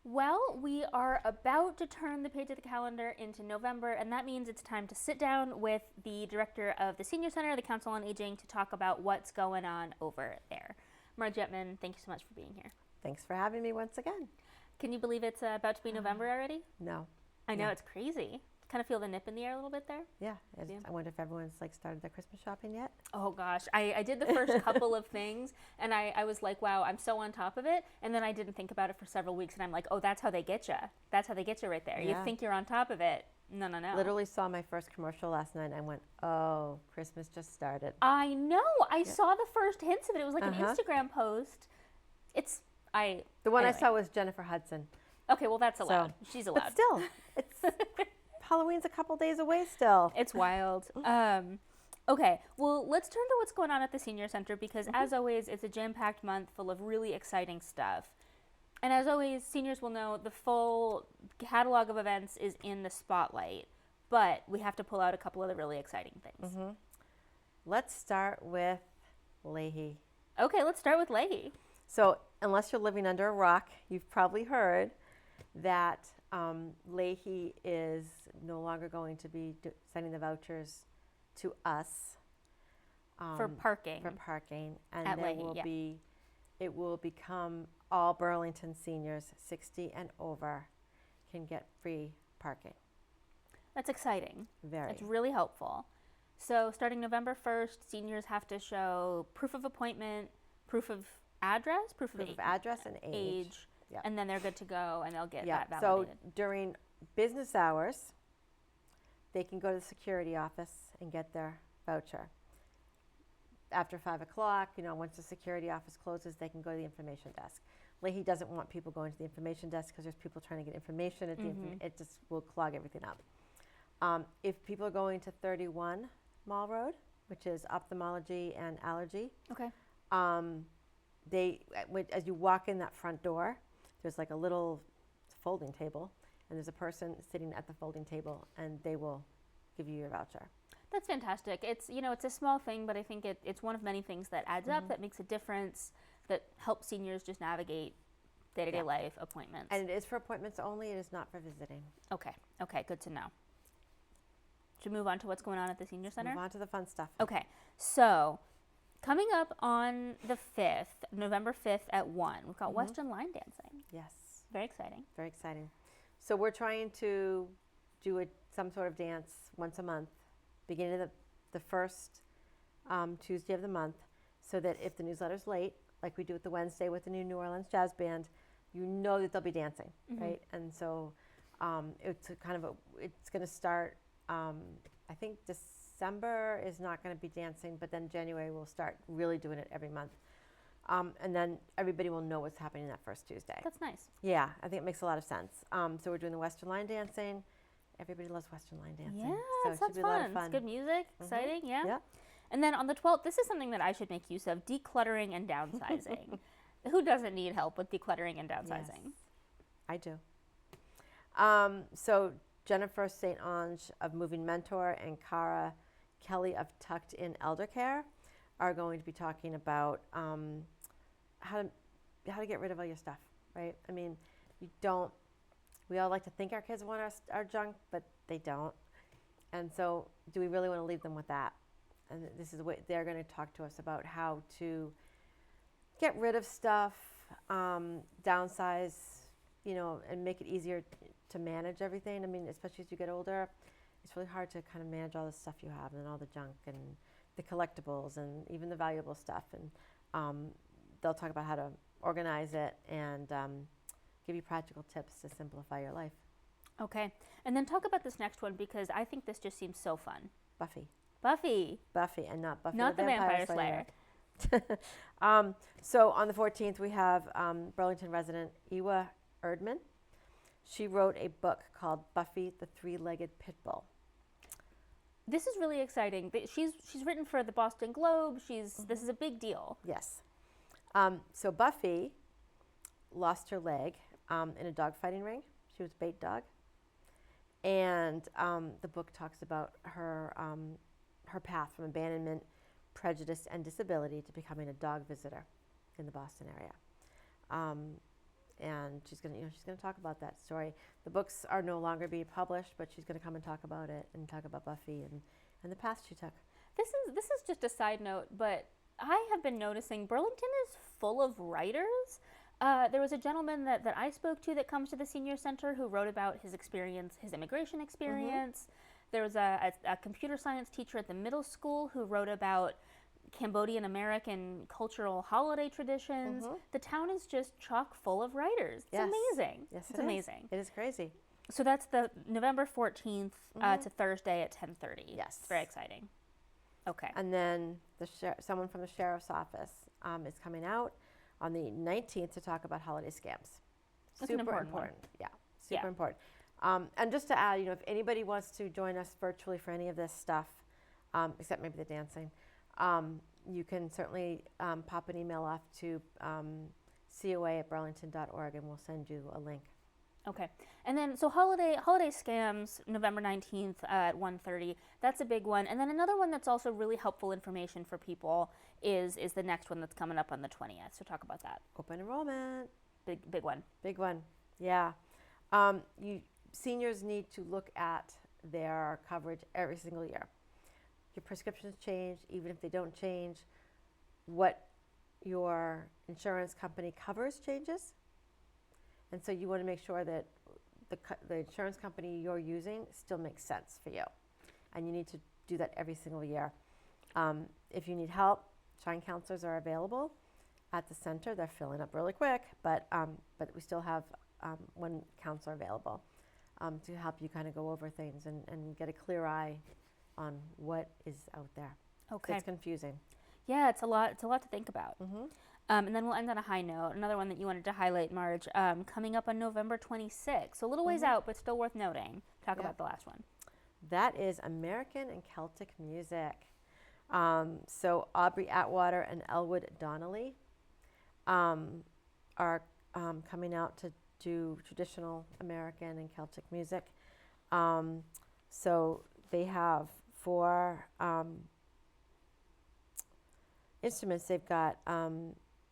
Well, we are about to turn the page of the calendar into November, and that means it's time to sit down with the director of the Senior Center, the Council on Aging, to talk about what's going on over there. Marge Jetman, thank you so much for being here. Thanks for having me once again. Can you believe it's about to be November already? No. I know, No. it's crazy. Kind of feel the nip in the air a little bit there. Yeah. Yeah. I wonder if everyone's started their Christmas shopping yet. Oh gosh, I did the first couple of things, and I was like, wow, I'm so on top of it. And then I didn't think about it for several weeks, and I'm like, oh, that's how they get you. That's how they get you right there. Yeah. You think you're on top of it. No, no, no. Literally saw my first commercial last night and I went, oh, Christmas just started. I know. I saw the first hints of it. It was like an Instagram post. The one I saw was Jennifer Hudson. Okay, well, that's allowed. She's allowed. But still, it's Halloween's a couple days away still. It's wild. Okay, well, let's turn to what's going on at the Senior Center because, as always, it's a jam-packed month full of really exciting stuff. And as always, seniors will know the full catalog of events is in the spotlight, but we have to pull out a couple of the really exciting things. Let's start with Leahy. Okay, let's start with Leahy. So unless you're living under a rock, you've probably heard that Leahy is no longer going to be sending the vouchers to us For parking. and At there Leahy, will yeah. be it will become all Burlington seniors 60 and over can get free parking. That's exciting. Very. It's really helpful. So starting November 1st, seniors have to show proof of appointment, proof of address, proof of address and age. Yep. And then they're good to go and they'll get Yeah. that So validated. during business hours, they can go to the security office and get their voucher. After 5 o'clock, once the security office closes, they can go to the information desk. Leahy doesn't want people going to the information desk because there's people trying to get information. It just will clog everything up. If people are going to 31 Mall Road, which is ophthalmology and allergy, Okay. as you walk in that front door, there's like a little folding table, and there's a person sitting at the folding table, and they will give you your voucher. That's fantastic. It's it's a small thing, but I think it's one of many things that adds up, that makes a difference, that helps seniors just navigate day-to-day life, appointments. And it is for appointments only. It is not for visiting. Okay, good to know. Should we move on to what's going on at the Senior Center? Move on to the fun stuff. Okay, so coming up on the 5th, November 5th at 1, we've got Western Line Dancing. Yes. Very exciting. Very exciting. So we're trying to do some sort of dance once a month, beginning of the first Tuesday of the month, so that if the newsletter's late, like we do with the Wednesday with the New Orleans Jazz Band, you know that they'll be dancing, right? And so it's it's going to start. I think December is not going to be dancing, but then January we'll start really doing it every month. And then everybody will know what's happening that first Tuesday. That's nice. Yeah, I think it makes a lot of sense. So we're doing the Western Line Dancing. Everybody loves Western Line Dancing. Yeah, so it sounds should be a lot of fun. It's good music, exciting, yeah. Yeah. And then on the 12th, this is something that I should make use of, decluttering and downsizing. Who doesn't need help with decluttering and downsizing? Yes, I do. So Jennifer St. Ange of Moving Mentor and Cara Kelly of Tucked In Elder Care are going to be talking about how to get rid of all your stuff, right? I mean, we all like to think our kids want our junk, but they don't. And so do we really want to leave them with that? And this is what they're going to talk to us about, how to get rid of stuff, downsize, and make it easier to manage everything. I mean, especially as you get older, it's really hard to kind of manage all the stuff you have and all the junk and the collectibles and even the valuable stuff. And they'll talk about how to organize it and give you practical tips to simplify your life. Okay. And then talk about this next one because I think this just seems so fun. Buffy, and not Buffy Not the Vampire Slayer. So on the 14th, we have Burlington resident Ewa Erdman. She wrote a book called Buffy the Three-Legged Pit Bull. This is really exciting. She's written for the Boston Globe. This is a big deal. Yes. So Buffy lost her leg in a dogfighting ring. She was a bait dog. And the book talks about her path from abandonment, prejudice, and disability to becoming a dog visitor in the Boston area. and she's going to talk about that story. The books are no longer being published, but she's going to come and talk about it and talk about Buffy and the path she took. This is just a side note, but I have been noticing Burlington is full of writers. There was a gentleman that I spoke to that comes to the senior center who wrote about his experience, his immigration experience. There was a computer science teacher at the middle school who wrote about Cambodian American cultural holiday traditions. The town is just chock full of writers. It's amazing. Yes, it's amazing. It is crazy. So that's the November 14th to Thursday at 10:30. Yes. It's very exciting. Okay. And then someone from the sheriff's office is coming out on the 19th to talk about holiday scams. That's an Super important one. Yeah, super important. And just to add, if anybody wants to join us virtually for any of this stuff, except maybe the dancing, you can certainly pop an email off to coa@burlington.org and we'll send you a link. Okay. And then, so holiday scams, November 19th at 1:30. That's a big one. And then another one that's also really helpful information for people is the next one that's coming up on the 20th. So talk about that. Open enrollment. Big one. Big one. Yeah. Seniors need to look at their coverage every single year. Your prescriptions change, even if they don't change. What your insurance company covers changes. And so you want to make sure that the insurance company you're using still makes sense for you. And you need to do that every single year. If you need help, Shine counselors are available at the center. They're filling up really quick, but we still have one counselor available to help you kind of go over things and get a clear eye on what is out there. Okay. It's confusing. Yeah, it's a lot to think about. And then we'll end on a high note. Another one that you wanted to highlight, Marge, coming up on November 26th. So a little ways out, but still worth noting. Talk about the last one. That is American and Celtic music. So Aubrey Atwater and Elwood Donnelly are coming out to do traditional American and Celtic music. So they have 4 instruments. They've got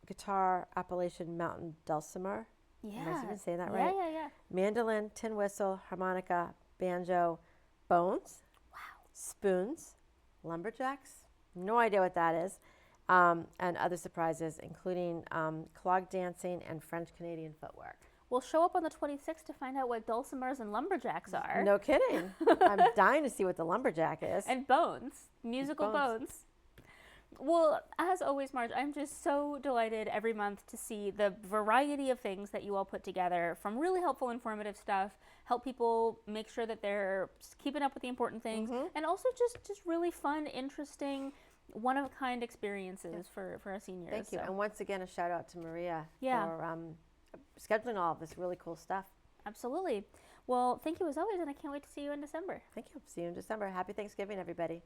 guitar, Appalachian Mountain Dulcimer. Yeah. Am I even saying that right? Yeah. Mandolin, tin whistle, harmonica, banjo, bones, spoons, lumberjacks, no idea what that is, and other surprises, including clog dancing and French-Canadian footwork. We'll show up on the 26th to find out what dulcimers and lumberjacks are. No kidding. I'm dying to see what the lumberjack is. And bones. Musical bones. Well, as always, Marge, I'm just so delighted every month to see the variety of things that you all put together, from really helpful, informative stuff, help people make sure that they're keeping up with the important things, and also just really fun, interesting, one-of-a-kind experiences for our seniors. Thank you. And once again, a shout out to Maria for scheduling all of this really cool stuff. Absolutely. Well, thank you as always, and I can't wait to see you in December. Thank you. See you in December. Happy Thanksgiving, everybody.